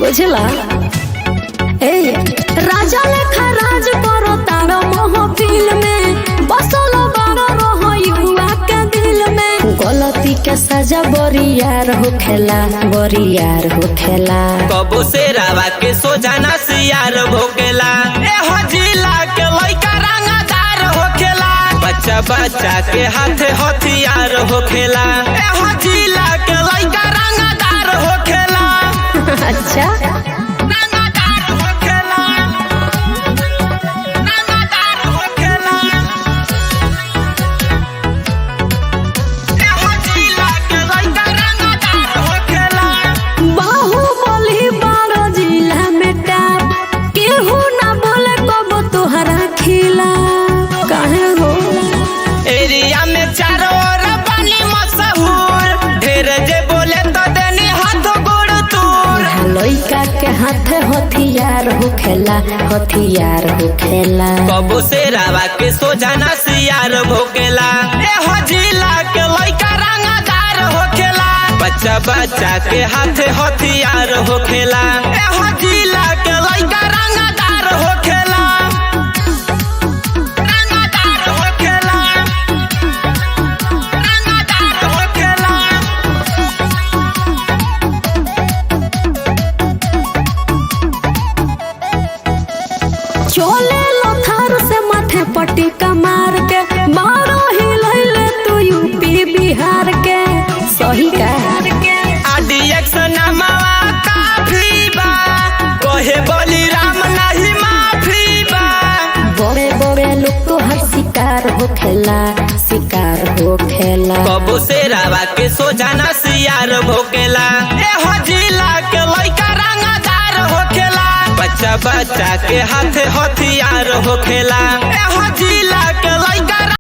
बुझला ए राजा लेखा राज करो तारो महफिल में बसल बारो रहो युवा के दिल में गलती के सजा बरियार होखेला कबो से रावा के सोजाना सियार भोकेला ए हजिला के लइका रंगदार होखेला बच्चा बच्चा के हाथे हथियार होखेला ए हजिला के लइका रंगदार होखेला अच्छा एरिया में चारों ओर बनी मशहूर ढेर जे बोले तो देनी हाथ गोड़ तोड़ लइका के हाथ हथियार होखेला कबो से रावा के सोजाना सियार भोकेला ए हजिला के लइका रंगदार होखेला बच्चा बच्चा के हाथ हथियार होखेला ए हजिला के लइका रंगदार होखेला चोले लोथार से माथे पट्टी कमार के मारो हिलैले तू यूपी बिहार के सही का आडीएक्शन नमवा काफी बा कहे बलिराम नहीं माफी बा बड़े बड़े लोग तो हर शिकार होखेला कबो से रावा के सोजाना सियार भोकेला ए हजिला के लइका रंगदार होखेला बच्चा बच्चा के हाथ हथियार होखेला ए हजिला के